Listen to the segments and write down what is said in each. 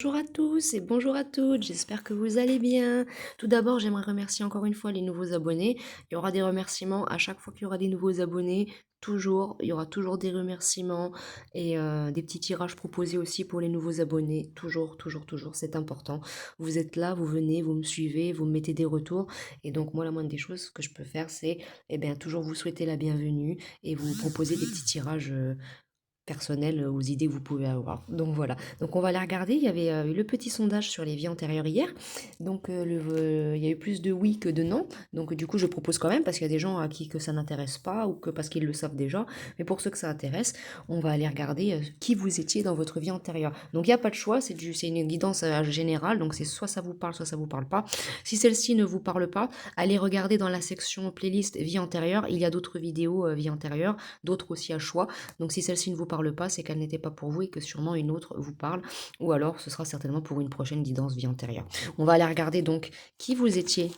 Bonjour à tous et bonjour à toutes, j'espère que vous allez bien. Tout d'abord, j'aimerais remercier encore une fois les nouveaux abonnés. Il y aura des remerciements à chaque fois qu'il y aura des nouveaux abonnés. Toujours, il y aura toujours des remerciements et des petits tirages proposés aussi pour les nouveaux abonnés. Toujours, toujours, toujours, c'est important. Vous êtes là, vous venez, vous me suivez, vous me mettez des retours. Et donc moi, la moindre des choses que je peux faire, c'est toujours vous souhaiter la bienvenue et vous proposer des petits tirages personnelles aux idées que vous pouvez avoir. Donc voilà. Donc on va les regarder. Il y avait eu le petit sondage sur les vies antérieures hier. Donc il y a eu plus de oui que de non. Donc du coup je propose quand même parce qu'il y a des gens à qui que ça n'intéresse pas ou que parce qu'ils le savent déjà. Mais pour ceux que ça intéresse, on va aller regarder qui vous étiez dans votre vie antérieure. Donc il n'y a pas de choix. C'est une guidance générale. Donc c'est soit soit ça vous parle pas. Si celle-ci ne vous parle pas, allez regarder dans la section playlist vie antérieure. Il y a d'autres vidéos vie antérieure, d'autres aussi à choix. Donc si celle-ci ne vous parle pas, c'est qu'elle n'était pas pour vous et que sûrement une autre vous parle, ou alors ce sera certainement pour une prochaine guidance vie antérieure. On va aller regarder donc qui vous étiez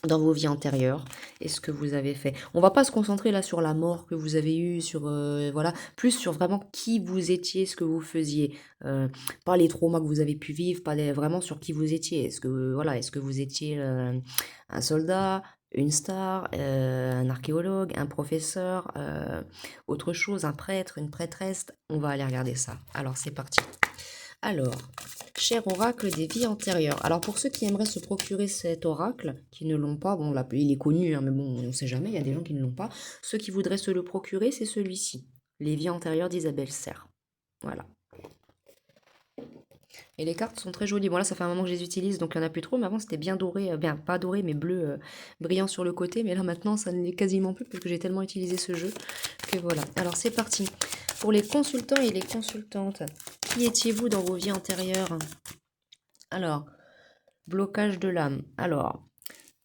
dans vos vies antérieures et ce que vous avez fait. On va pas se concentrer là sur la mort que vous avez eue, sur voilà, plus sur vraiment qui vous étiez, ce que vous faisiez, pas les traumas que vous avez pu vivre, vraiment sur qui vous étiez. Est-ce que vous étiez un soldat, une star, un archéologue, un professeur, autre chose, un prêtre, une prêtresse. On va aller regarder ça. Alors c'est parti. Alors, cher oracle des vies antérieures. Alors pour ceux qui aimeraient se procurer cet oracle, qui ne l'ont pas, bon là, il est connu, hein, mais bon, on ne sait jamais, il y a des gens qui ne l'ont pas. Ceux qui voudraient se le procurer, c'est celui-ci. Les vies antérieures d'Isabelle Serre. Voilà. Et les cartes sont très jolies. Bon là, ça fait un moment que je les utilise, donc il n'y en a plus trop, mais avant c'était bien doré, bien pas doré, mais bleu brillant sur le côté. Mais là maintenant, ça ne l'est quasiment plus parce que j'ai tellement utilisé ce jeu que voilà. Alors c'est parti. Pour les consultants et les consultantes, qui étiez-vous dans vos vies antérieures? Alors, blocage de l'âme. Alors,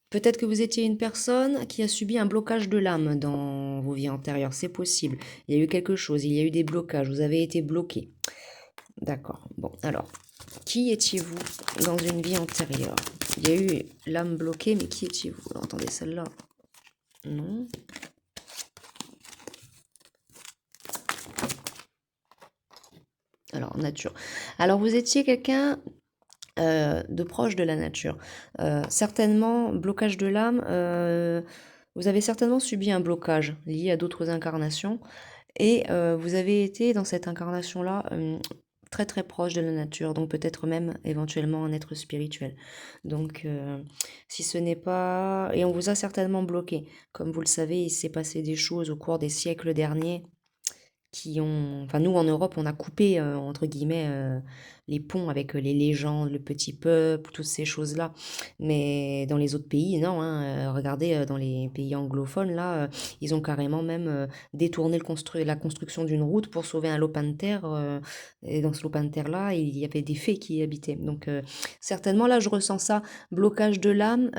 peut-être que vous étiez une personne qui a subi un blocage de l'âme dans vos vies antérieures. C'est possible. Il y a eu quelque chose, il y a eu des blocages, vous avez été bloqué. D'accord. Bon, alors, qui étiez-vous dans une vie antérieure? Il y a eu l'âme bloquée, mais qui étiez-vous? Alors, attendez, celle-là. Non. Alors, nature. Alors, vous étiez quelqu'un de proche de la nature. Certainement, blocage de l'âme, vous avez certainement subi un blocage lié à d'autres incarnations et vous avez été dans cette incarnation-là très très proche de la nature, donc peut-être même éventuellement un être spirituel. Donc si ce n'est pas... Et on vous a certainement bloqué. Comme vous le savez, il s'est passé des choses au cours des siècles derniers qui ont... Enfin, nous, en Europe, on a coupé, entre guillemets, les ponts avec les légendes, le petit peuple, toutes ces choses-là. Mais dans les autres pays, non. Hein, regardez, dans les pays anglophones, là, ils ont carrément même détourné la construction d'une route pour sauver un lopin de terre. Et dans ce lopin de terre-là, il y avait des fées qui y habitaient. Donc, certainement, là, je ressens ça. Blocage de l'âme,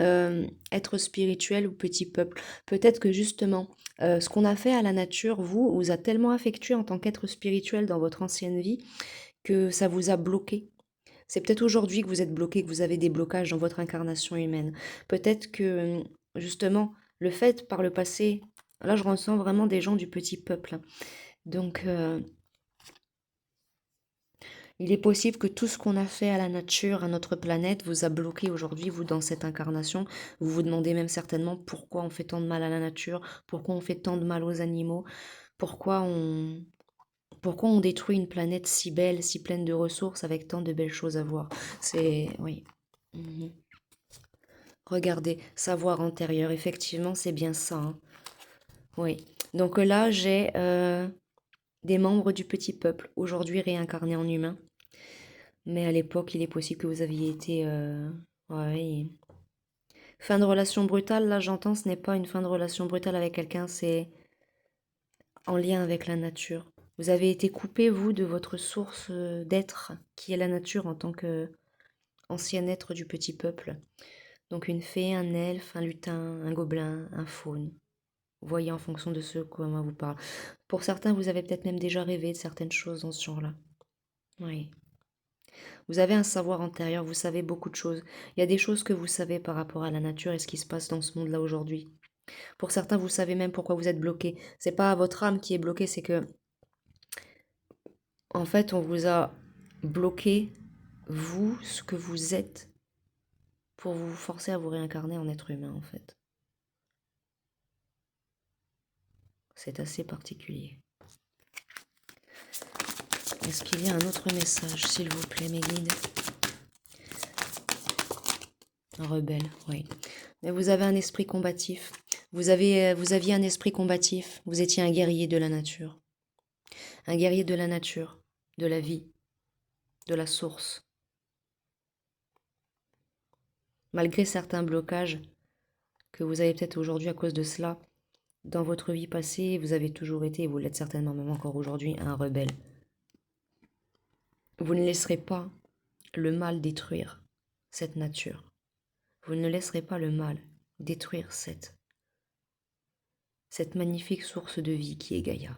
être spirituel ou petit peuple. Peut-être que justement ce qu'on a fait à la nature, vous a tellement affectué en tant qu'être spirituel dans votre ancienne vie que ça vous a bloqué. C'est peut-être aujourd'hui que vous êtes bloqué, que vous avez des blocages dans votre incarnation humaine. Peut-être que justement, le fait par le passé, là je ressens vraiment des gens du petit peuple. Donc il est possible que tout ce qu'on a fait à la nature, à notre planète, vous a bloqué aujourd'hui, vous, dans cette incarnation. Vous vous demandez même certainement pourquoi on fait tant de mal à la nature, pourquoi on fait tant de mal aux animaux, pourquoi on, pourquoi on détruit une planète si belle, si pleine de ressources, avec tant de belles choses à voir. C'est... Oui. Mhm. Regardez, savoir antérieur, effectivement, c'est bien ça. Hein. Oui. Donc là, j'ai des membres du petit peuple, aujourd'hui réincarnés en humains. Mais à l'époque, il est possible que vous aviez été... ouais. Fin de relation brutale, là j'entends, ce n'est pas une fin de relation brutale avec quelqu'un, c'est en lien avec la nature. Vous avez été coupé, vous, de votre source d'être, qui est la nature en tant que ancien être du petit peuple. Donc une fée, un elfe, un lutin, un gobelin, un faune. Vous voyez en fonction de ce comment vous parle. Pour certains, vous avez peut-être même déjà rêvé de certaines choses dans ce genre-là. Oui. Vous avez un savoir antérieur, vous savez beaucoup de choses. Il y a des choses que vous savez par rapport à la nature et ce qui se passe dans ce monde-là aujourd'hui. Pour certains, vous savez même pourquoi vous êtes bloqué. C'est pas votre âme qui est bloquée, c'est que, en fait, on vous a bloqué vous, ce que vous êtes, pour vous forcer à vous réincarner en être humain, en fait. C'est assez particulier. Est-ce qu'il y a un autre message, s'il vous plaît, mes guides? Un rebelle, oui. Mais vous avez un esprit combatif. Vous aviez un esprit combatif. Vous étiez un guerrier de la nature. Un guerrier de la nature, de la vie, de la source. Malgré certains blocages que vous avez peut-être aujourd'hui à cause de cela, dans votre vie passée, vous avez toujours été, et vous l'êtes certainement même encore aujourd'hui, un rebelle. Vous ne laisserez pas le mal détruire cette nature. Vous ne laisserez pas le mal détruire cette magnifique source de vie qui est Gaïa.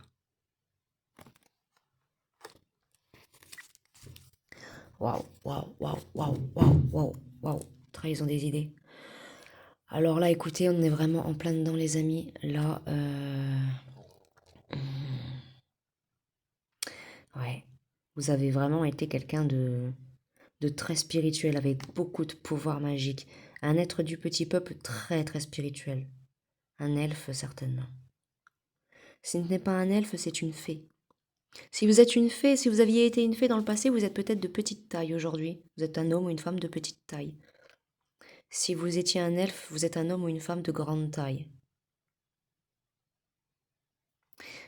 Waouh, waouh, waouh, waouh, waouh, waouh, waouh. Trahison des idées. Alors là, écoutez, on est vraiment en plein dedans, les amis. Là, ouais, vous avez vraiment été quelqu'un de très spirituel, avec beaucoup de pouvoir magique. Un être du petit peuple très, très spirituel. Un elfe, certainement. Si ce n'est pas un elfe, c'est une fée. Si vous êtes une fée, si vous aviez été une fée dans le passé, vous êtes peut-être de petite taille aujourd'hui. Vous êtes un homme ou une femme de petite taille. Si vous étiez un elfe, vous êtes un homme ou une femme de grande taille.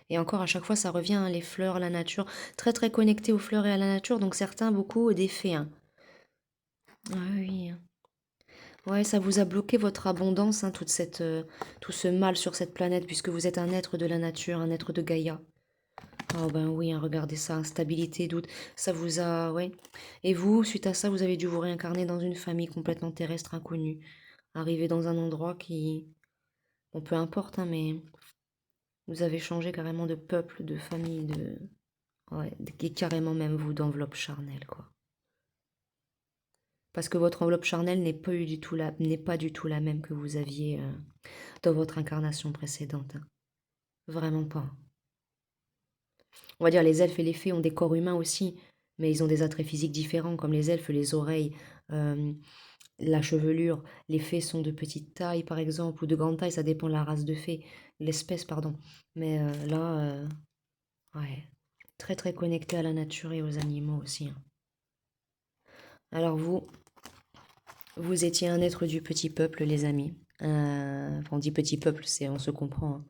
Et encore, à chaque fois, ça revient, hein, les fleurs, la nature, très très connectés aux fleurs et à la nature, donc certains, beaucoup, des fées. Hein. Ah oui. Ouais, ça vous a bloqué votre abondance, hein, tout ce mal sur cette planète, puisque vous êtes un être de la nature, un être de Gaïa. Oh ben oui, hein, regardez ça, instabilité, doute, ça vous a... Ouais. Et vous, suite à ça, vous avez dû vous réincarner dans une famille complètement terrestre, inconnue. Arriver dans un endroit qui... Bon, peu importe, hein, mais vous avez changé carrément de peuple, de famille, de... Ouais, et carrément même vous d'enveloppe charnelle, quoi. Parce que votre enveloppe charnelle n'est pas du tout la même que vous aviez dans votre incarnation précédente. Hein. Vraiment pas. On va dire les elfes et les fées ont des corps humains aussi, mais ils ont des attraits physiques différents, comme les elfes, les oreilles, euh, la chevelure. Les fées sont de petite taille, par exemple, ou de grande taille, ça dépend de la race de fée, l'espèce, pardon. Mais là, ouais, très très connecté à la nature et aux animaux aussi. Hein. Alors vous étiez un être du petit peuple, les amis. Enfin, on dit petit peuple, on se comprend. Hein.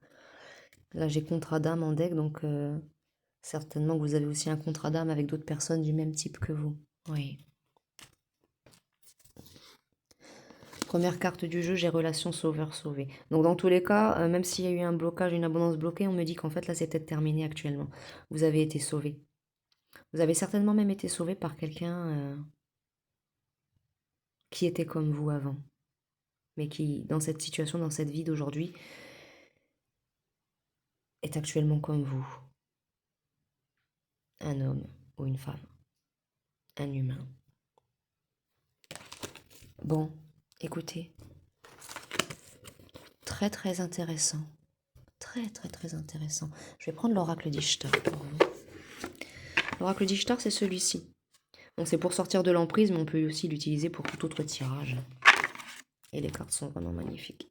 Là, j'ai contrat d'âme en deck, donc certainement que vous avez aussi un contrat d'âme avec d'autres personnes du même type que vous. Oui. Première carte du jeu, j'ai relation sauveur-sauvé. Donc dans tous les cas, même s'il y a eu un blocage, une abondance bloquée, on me dit qu'en fait là c'est peut-être terminé actuellement. Vous avez été sauvé. Vous avez certainement même été sauvé par quelqu'un qui était comme vous avant. Mais qui, dans cette situation, dans cette vie d'aujourd'hui, est actuellement comme vous. Un homme ou une femme. Un humain. Bon, écoutez. Très très intéressant. Très très très intéressant. Je vais prendre l'oracle d'Ishtar pour vous. L'oracle d'Ishtar, c'est celui-ci. Donc c'est pour sortir de l'emprise, mais on peut aussi l'utiliser pour tout autre tirage. Et les cartes sont vraiment magnifiques.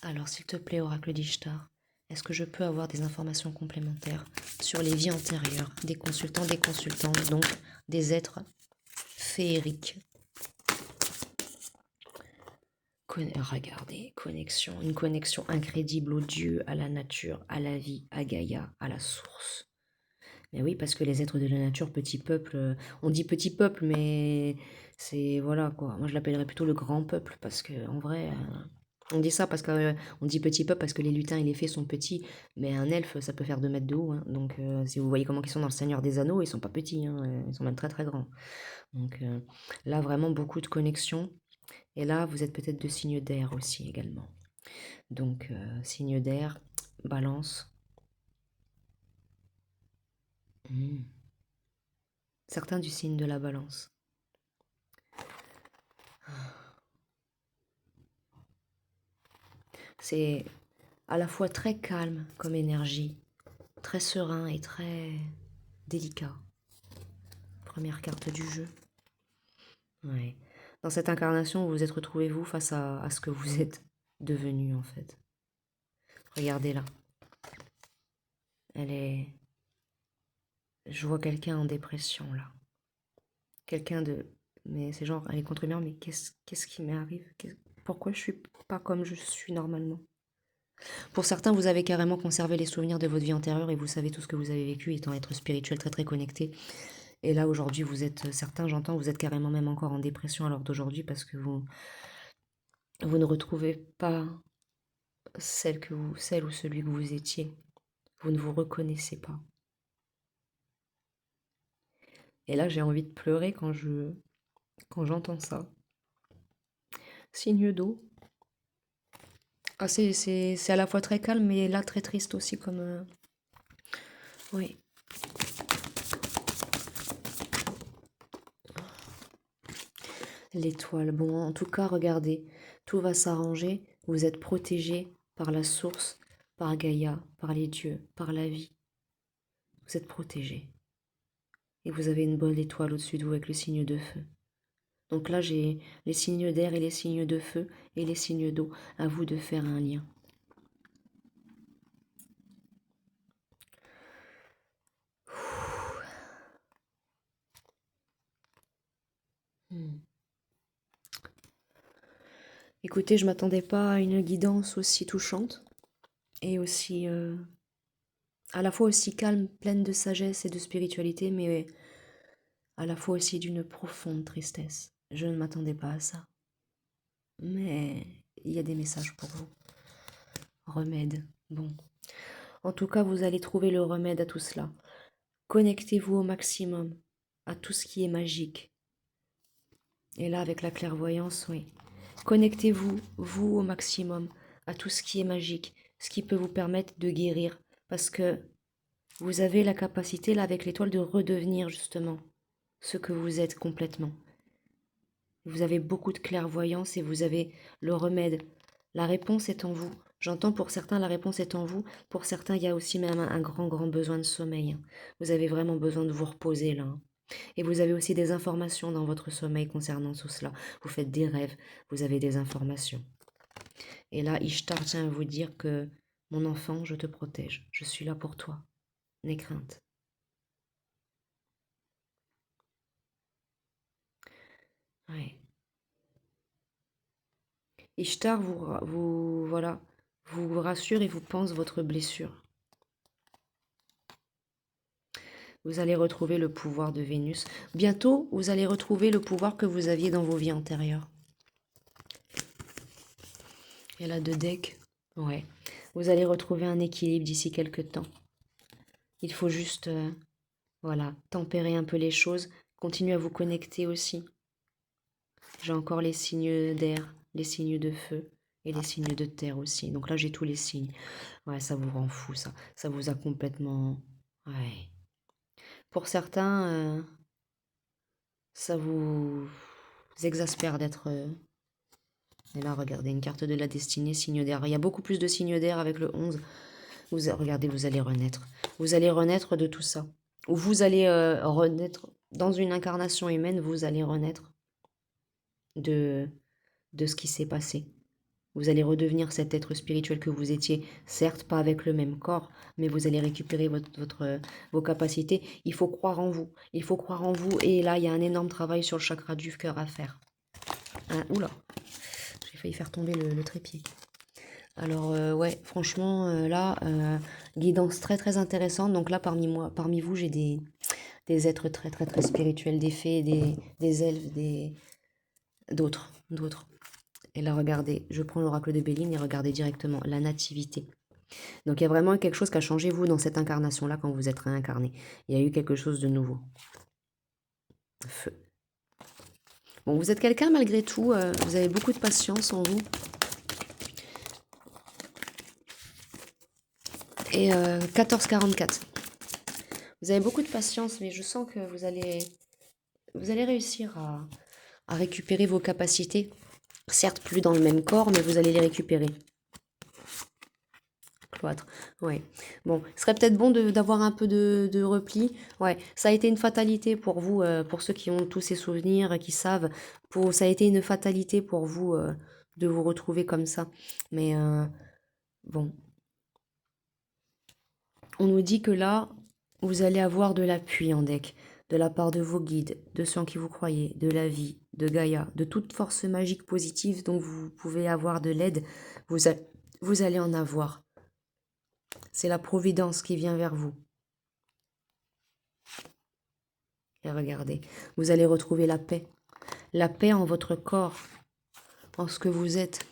Alors s'il te plaît, oracle d'Ishtar, est-ce que je peux avoir des informations complémentaires sur les vies antérieures des consultants, des consultantes, donc des êtres féeriques? Regardez, connexion, une connexion incrédible au Dieu, à la nature, à la vie, à Gaïa, à la source. Mais oui, parce que les êtres de la nature, petit peuple, on dit petit peuple, mais c'est, voilà quoi. Moi je l'appellerais plutôt le grand peuple, parce que en vrai, on dit ça parce que on dit petit peuple parce que les lutins et les fées sont petits, mais un elfe, ça peut faire 2 mètres de haut. Hein. Donc si vous voyez comment ils sont dans le Seigneur des Anneaux, ils sont pas petits, hein, ils sont même très très grands. Donc là, vraiment beaucoup de connexions. Et là, vous êtes peut-être de signes d'air aussi également. Donc signe d'air, balance. Certains du signe de la balance. C'est à la fois très calme comme énergie, très serein et très délicat. Première carte du jeu. Ouais. Dans cette incarnation, vous vous êtes retrouvé vous face à ce que vous êtes devenu en fait. Regardez là. Elle est... Je vois quelqu'un en dépression là. Quelqu'un de... Mais c'est genre, elle est contre-mur, mais qu'est-ce qui m'arrive? Pourquoi je suis pas comme je suis normalement? Pour certains, vous avez carrément conservé les souvenirs de votre vie antérieure et vous savez tout ce que vous avez vécu étant être spirituel très très connecté. Et là aujourd'hui, vous êtes, certains j'entends, vous êtes carrément même encore en dépression à l'heure d'aujourd'hui parce que vous ne retrouvez pas celle ou celui que vous étiez. Vous ne vous reconnaissez pas. Et là, j'ai envie de pleurer quand j'entends ça. Signe d'eau. Ah, c'est à la fois très calme, mais là très triste aussi comme... Oui. L'étoile. Bon, en tout cas, regardez, tout va s'arranger. Vous êtes protégé par la source, par Gaïa, par les dieux, par la vie. Vous êtes protégé. Et vous avez une bonne étoile au-dessus de vous avec le signe de feu. Donc là, j'ai les signes d'air et les signes de feu et les signes d'eau. À vous de faire un lien. Écoutez, je m'attendais pas à une guidance aussi touchante et aussi à la fois aussi calme, pleine de sagesse et de spiritualité, mais à la fois aussi d'une profonde tristesse. Je ne m'attendais pas à ça. Mais il y a des messages pour vous. Remède. Bon. En tout cas, vous allez trouver le remède à tout cela. Connectez-vous au maximum à tout ce qui est magique. Et là, avec la clairvoyance, oui. Connectez-vous, vous, au maximum à tout ce qui est magique, ce qui peut vous permettre de guérir. Parce que vous avez la capacité, là, avec l'étoile, de redevenir justement ce que vous êtes complètement. Vous avez beaucoup de clairvoyance et vous avez le remède. La réponse est en vous. J'entends pour certains, la réponse est en vous. Pour certains, il y a aussi même un grand, grand besoin de sommeil. Vous avez vraiment besoin de vous reposer là. Et vous avez aussi des informations dans votre sommeil concernant tout cela. Vous faites des rêves, vous avez des informations. Et là, Ishtar tient à vous dire que, mon enfant, je te protège. Je suis là pour toi. N'aie crainte. Ouais. Ishtar voilà, vous rassure et vous pense votre blessure. Vous allez retrouver le pouvoir de Vénus. Bientôt, vous allez retrouver le pouvoir que vous aviez dans vos vies antérieures. Et là, 2 decks. Ouais. Vous allez retrouver un équilibre d'ici quelques temps. Il faut juste, voilà, tempérer un peu les choses. Continuez à vous connecter aussi. J'ai encore les signes d'air, les signes de feu et les signes de terre aussi. Donc là, j'ai tous les signes. Ouais, ça vous rend fou, ça. Ça vous a complètement... Ouais. Pour certains, ça vous exaspère d'être... Et là, regardez, une carte de la destinée, signe d'air. Il y a beaucoup plus de signes d'air avec le 11. Regardez, vous allez renaître. Vous allez renaître de tout ça. Ou vous allez renaître dans une incarnation humaine, vous allez renaître de ce qui s'est passé. Vous allez redevenir cet être spirituel que vous étiez, certes pas avec le même corps, mais vous allez récupérer vos capacités. Il faut croire en vous. Il faut croire en vous. Et là, il y a un énorme travail sur le chakra du cœur à faire. Oula, j'ai failli faire tomber le trépied. Alors ouais, franchement, là, guidance très très intéressante. Donc là, parmi vous, j'ai des êtres très très très spirituels, des fées, des elfes, d'autres. Et là, regardez, je prends l'oracle de Béline et regardez directement la nativité. Donc il y a vraiment quelque chose qui a changé, vous, dans cette incarnation-là, quand vous êtes réincarné. Il y a eu quelque chose de nouveau. Feu. Bon, vous êtes quelqu'un, malgré tout, vous avez beaucoup de patience en vous. Et 1444. Vous avez beaucoup de patience, mais je sens que vous allez réussir à récupérer vos capacités. Certes, plus dans le même corps, mais vous allez les récupérer. Cloître, ouais. Bon, ce serait peut-être bon d'avoir un peu de repli. Ouais, ça a été une fatalité pour vous, pour ceux qui ont tous ces souvenirs et qui savent. Ça a été une fatalité pour vous de vous retrouver comme ça. Mais bon, on nous dit que là, vous allez avoir de l'appui en deck, de la part de vos guides, de ceux en qui vous croyez, de la vie, de Gaïa, de toute force magique positive dont vous pouvez avoir de l'aide. Vous, vous allez en avoir. C'est la providence qui vient vers vous. Et regardez, vous allez retrouver la paix en votre corps, en ce que vous êtes.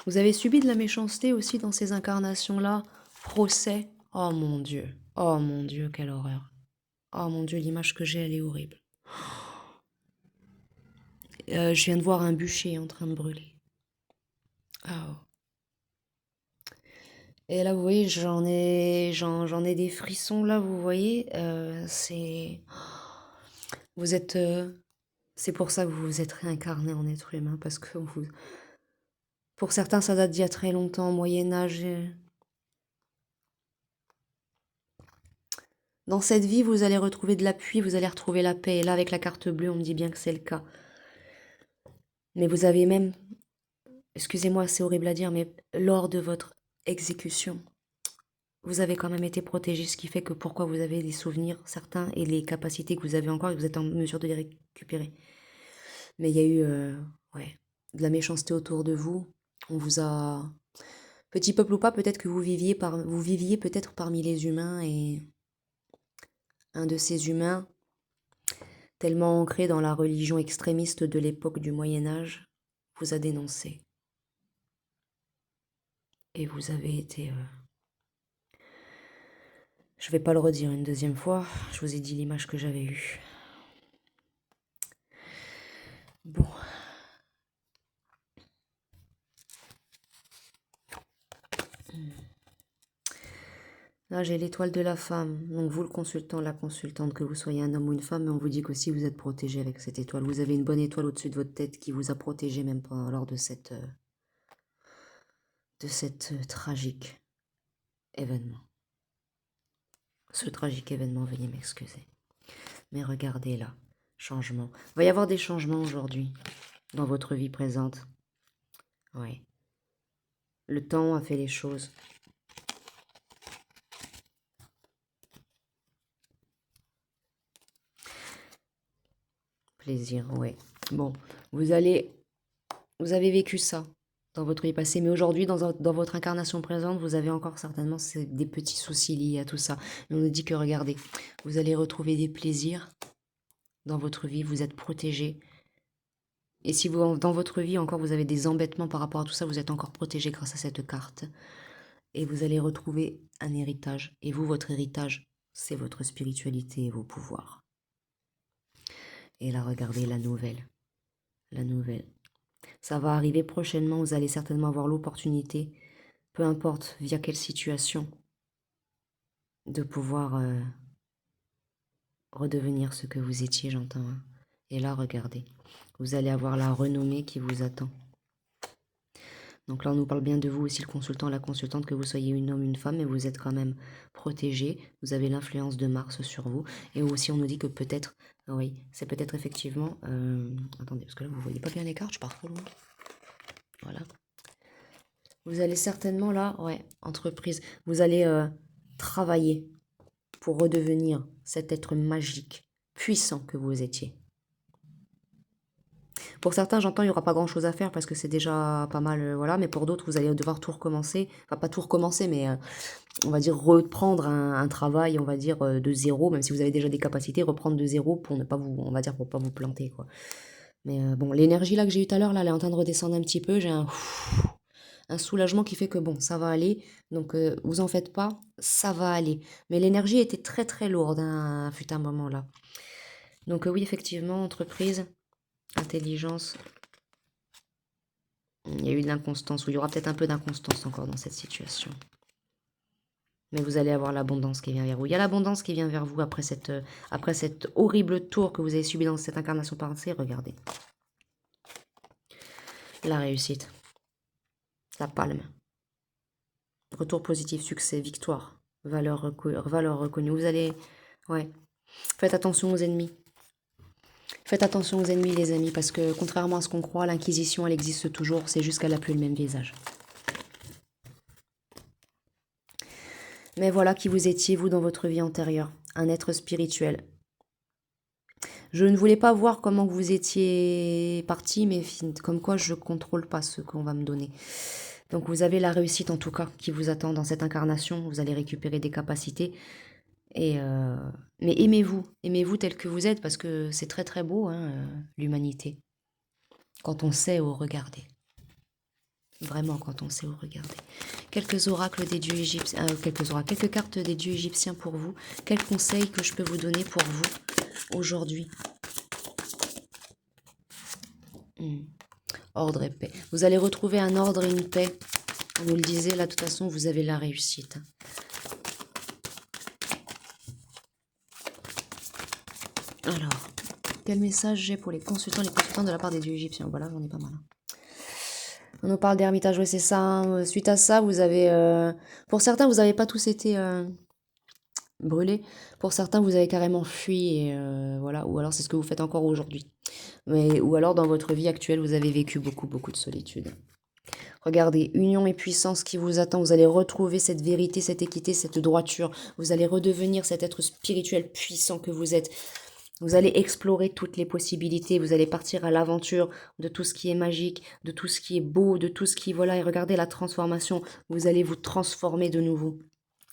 Vous avez subi de la méchanceté aussi dans ces incarnations-là, procès. Oh mon Dieu, quelle horreur. Oh mon Dieu, l'image que j'ai, elle est horrible. Je viens de voir un bûcher en train de brûler. Oh. Et là, vous voyez, j'en ai des frissons là, vous voyez. Vous êtes, c'est pour ça que vous vous êtes réincarné en être humain, parce que pour certains, ça date d'il y a très longtemps, au Moyen Âge. Dans cette vie, vous allez retrouver de l'appui, vous allez retrouver la paix. Et là, avec la carte bleue, on me dit bien que c'est le cas. Mais vous avez même, excusez-moi, c'est horrible à dire, mais lors de votre exécution, vous avez quand même été protégé, ce qui fait que pourquoi vous avez des souvenirs certains et les capacités que vous avez encore et que vous êtes en mesure de les récupérer. Mais il y a eu ouais, de la méchanceté autour de vous. On vous a... Petit peuple ou pas, peut-être que vous viviez peut-être parmi les humains et un de ces humains, tellement ancré dans la religion extrémiste de l'époque du Moyen Âge, vous a dénoncé. Et vous avez été... Je vais pas le redire une deuxième fois, je vous ai dit l'image que j'avais eue. Bon. Là, j'ai l'étoile de la femme. Donc, vous, le consultant, la consultante, que vous soyez un homme ou une femme, mais on vous dit qu'aussi vous êtes protégé avec cette étoile. Vous avez une bonne étoile au-dessus de votre tête qui vous a protégé même pas lors de cette tragique événement. Ce tragique événement, veuillez m'excuser. Mais regardez là, changement. Il va y avoir des changements aujourd'hui dans votre vie présente. Oui. Le temps a fait les choses. Plaisir, ouais. Bon, vous avez vécu ça dans votre vie passée, mais aujourd'hui, dans votre incarnation présente, vous avez encore certainement des petits soucis liés à tout ça. Mais on nous dit que, regardez, vous allez retrouver des plaisirs dans votre vie, vous êtes protégé. Et si vous, dans votre vie, encore, vous avez des embêtements par rapport à tout ça, vous êtes encore protégé grâce à cette carte. Et vous allez retrouver un héritage. Et vous, votre héritage, c'est votre spiritualité et vos pouvoirs. Et là, regardez la nouvelle. La nouvelle. Ça va arriver prochainement, vous allez certainement avoir l'opportunité, peu importe via quelle situation, de pouvoir redevenir ce que vous étiez, j'entends. Hein. Et là, regardez, vous allez avoir la renommée qui vous attend. Donc là, on nous parle bien de vous aussi, le consultant, la consultante, que vous soyez un homme, une femme, mais vous êtes quand même protégé. Vous avez l'influence de Mars sur vous. Et aussi, on nous dit que peut-être, oui, c'est peut-être effectivement... attendez, parce que là, vous voyez pas bien les cartes, je pars trop loin. Voilà. Vous allez certainement là, ouais, entreprise, vous allez travailler pour redevenir cet être magique, puissant que vous étiez. Pour certains, j'entends, il n'y aura pas grand-chose à faire parce que c'est déjà pas mal, voilà. Mais pour d'autres, vous allez devoir tout recommencer. Enfin, pas tout recommencer, mais on va dire reprendre un travail, on va dire, de zéro. Même si vous avez déjà des capacités, reprendre de zéro pour ne pas vous, on va dire, pour pas vous planter, quoi. Mais bon, l'énergie là que j'ai eue tout à l'heure, là, elle est en train de redescendre un petit peu. J'ai un soulagement qui fait que bon, ça va aller. Donc, vous en faites pas, ça va aller. Mais l'énergie était très très lourde, hein, fut un moment là. Donc oui, effectivement, entreprise, intelligence, il y a eu de l'inconstance, ou il y aura peut-être un peu d'inconstance encore dans cette situation. Mais vous allez avoir l'abondance qui vient vers vous. Il y a l'abondance qui vient vers vous après cette horrible tour que vous avez subi dans cette incarnation passée. Regardez. La réussite. La palme. Retour positif, succès, victoire, valeur reconnue. Vous allez... Ouais. Faites attention aux ennemis. Faites attention aux ennemis, les amis, parce que contrairement à ce qu'on croit, l'Inquisition, elle existe toujours. C'est juste qu'elle n'a plus le même visage. Mais voilà qui vous étiez, vous, dans votre vie antérieure. Un être spirituel. Je ne voulais pas voir comment vous étiez parti, mais comme quoi je ne contrôle pas ce qu'on va me donner. Donc vous avez la réussite en tout cas qui vous attend dans cette incarnation. Vous allez récupérer des capacités. Mais aimez-vous tel que vous êtes, parce que c'est très très beau, hein, l'humanité. Quand on sait où regarder. Vraiment, quand on sait où regarder. Quelques oracles des dieux égyptiens, quelques cartes des dieux égyptiens pour vous. Quels conseils que je peux vous donner pour vous aujourd'hui? Ordre et paix. Vous allez retrouver un ordre et une paix. On vous le disait, là, de toute façon, vous avez la réussite. Alors, quel message j'ai pour les consultants de la part des dieux égyptiens? Voilà, j'en ai pas mal. On nous parle d'ermitage, oui, c'est ça. Hein. Suite à ça, vous avez... pour certains, vous n'avez pas tous été brûlés. Pour certains, vous avez carrément fui. Et, voilà. Ou alors, c'est ce que vous faites encore aujourd'hui. Ou alors, dans votre vie actuelle, vous avez vécu beaucoup, beaucoup de solitude. Regardez, union et puissance qui vous attend. Vous allez retrouver cette vérité, cette équité, cette droiture. Vous allez redevenir cet être spirituel puissant que vous êtes. Vous allez explorer toutes les possibilités, vous allez partir à l'aventure de tout ce qui est magique, de tout ce qui est beau, de tout ce qui... Voilà, et regardez la transformation. Vous allez vous transformer de nouveau.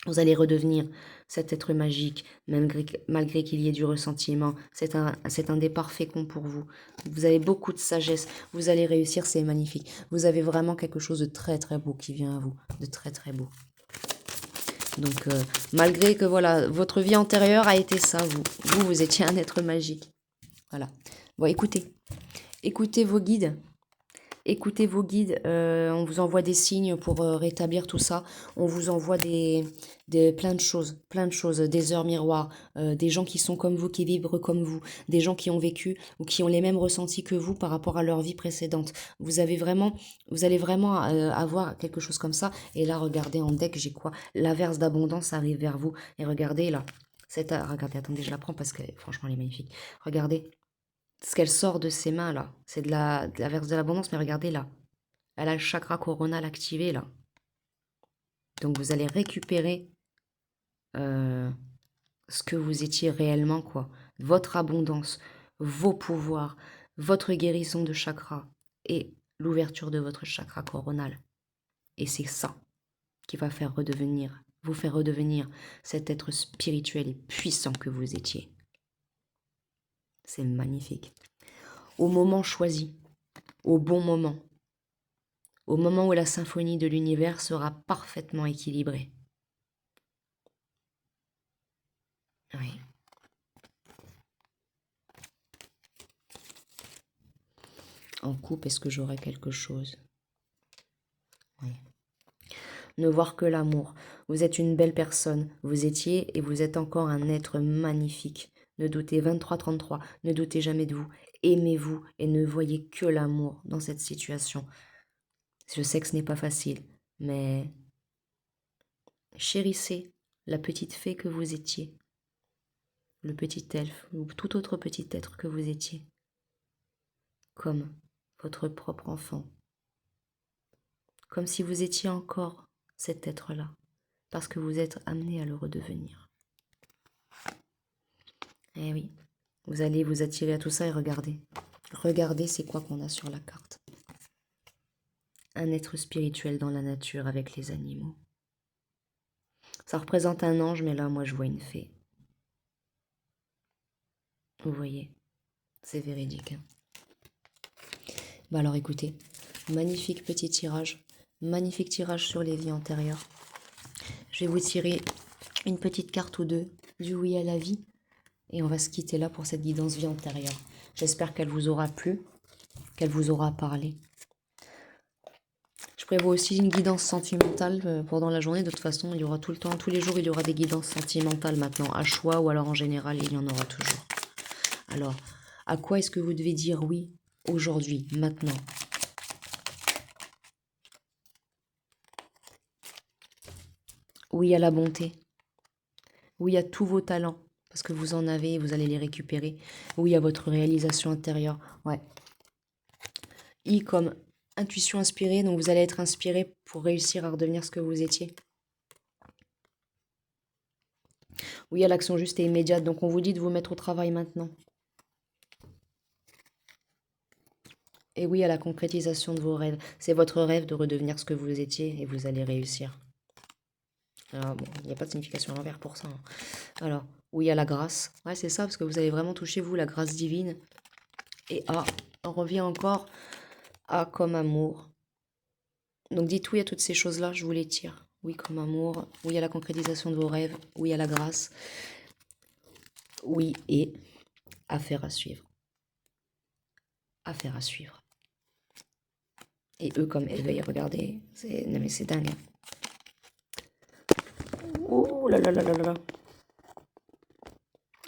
Vous allez redevenir cet être magique, malgré qu'il y ait du ressentiment. C'est un départ fécond pour vous. Vous avez beaucoup de sagesse. Vous allez réussir, c'est magnifique. Vous avez vraiment quelque chose de très très beau qui vient à vous. De très très beau. Donc, malgré que, voilà, votre vie antérieure a été ça, vous étiez un être magique. Voilà. Bon, écoutez vos guides. Écoutez vos guides. On vous envoie des signes pour rétablir tout ça. On vous envoie plein de choses, des heures miroirs, des gens qui sont comme vous, qui vibrent comme vous, des gens qui ont vécu ou qui ont les mêmes ressentis que vous par rapport à leur vie précédente. Vous allez vraiment avoir quelque chose comme ça. Et là, regardez en deck, j'ai quoi? L'averse d'abondance arrive vers vous. Et regardez là. Regardez, attendez, je la prends parce que franchement, elle est magnifique. Regardez. Ce qu'elle sort de ses mains, là, c'est de la verse de l'abondance, mais regardez, là. Elle a le chakra coronal activé, là. Donc, vous allez récupérer ce que vous étiez réellement, quoi. Votre abondance, vos pouvoirs, votre guérison de chakra et l'ouverture de votre chakra coronal. Et c'est ça qui va vous faire redevenir cet être spirituel et puissant que vous étiez. C'est magnifique. Au moment choisi, au bon moment, au moment où la symphonie de l'univers sera parfaitement équilibrée. Oui. En couple, est-ce que j'aurai quelque chose? Oui. Ne voir que l'amour. Vous êtes une belle personne. Vous étiez et vous êtes encore un être magnifique. Ne doutez 23-33. Ne doutez jamais de vous. Aimez-vous et ne voyez que l'amour dans cette situation. Je sais que ce n'est pas facile, mais chérissez la petite fée que vous étiez, le petit elfe ou tout autre petit être que vous étiez, comme votre propre enfant, comme si vous étiez encore cet être-là, parce que vous êtes amené à le redevenir. Eh oui, vous allez vous attirer à tout ça et regardez. Regardez c'est quoi qu'on a sur la carte. Un être spirituel dans la nature avec les animaux. Ça représente un ange, mais là, moi, je vois une fée. Vous voyez, c'est véridique. Hein. Bah alors écoutez, magnifique petit tirage sur les vies antérieures. Je vais vous tirer une petite carte ou deux du oui à la vie et on va se quitter là pour cette guidance vie antérieure. J'espère qu'elle vous aura plu, qu'elle vous aura parlé. Je prévois aussi une guidance sentimentale pendant la journée. De toute façon, il y aura tout le temps, tous les jours, il y aura des guidances sentimentales maintenant, à choix ou alors en général, il y en aura toujours. Alors, à quoi est-ce que vous devez dire oui aujourd'hui, maintenant? Oui à la bonté. Oui à tous vos talents. Parce que vous en avez, vous allez les récupérer. Oui à votre réalisation intérieure. Ouais. I comme intuition inspirée, donc vous allez être inspiré pour réussir à redevenir ce que vous étiez. Oui à l'action juste et immédiate, donc on vous dit de vous mettre au travail maintenant. Et oui à la concrétisation de vos rêves. C'est votre rêve de redevenir ce que vous étiez et vous allez réussir. Alors bon, il n'y a pas de signification à l'envers pour ça, hein. Alors, oui à la grâce. Ouais, c'est ça, parce que vous avez vraiment touché, vous, la grâce divine. Et A, on revient encore A comme amour. Donc dites oui à toutes ces choses-là, je vous les tire. Oui comme amour, oui à la concrétisation de vos rêves, oui à la grâce, oui et affaire à suivre. Affaire à suivre. Et eux comme éveil, regardez, non mais c'est dingue. Oh là là là là là.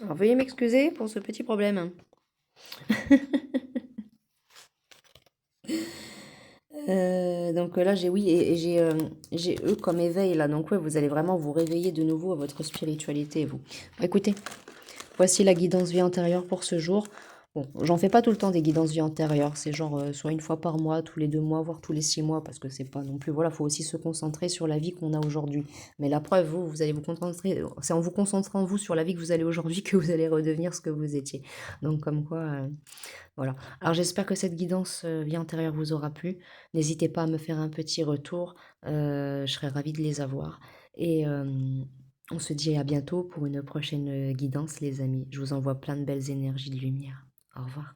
Alors veuillez m'excuser pour ce petit problème. Donc là j'ai oui et j'ai eux comme éveil là, donc ouais, vous allez vraiment vous réveiller de nouveau à votre spiritualité, vous. Bon, écoutez, voici la guidance vie antérieure pour ce jour. Bon, j'en fais pas tout le temps des guidances vie antérieures, c'est genre soit une fois par mois, tous les 2 mois, voire tous les 6 mois, parce que c'est pas non plus, voilà, faut aussi se concentrer sur la vie qu'on a aujourd'hui. Mais la preuve, vous allez vous concentrer, c'est en vous concentrant vous sur la vie que vous allez aujourd'hui que vous allez redevenir ce que vous étiez. Donc comme quoi, voilà. Alors j'espère que cette guidance vie antérieure vous aura plu. N'hésitez pas à me faire un petit retour, je serais ravie de les avoir. Et on se dit à bientôt pour une prochaine guidance, les amis. Je vous envoie plein de belles énergies de lumière. Au revoir.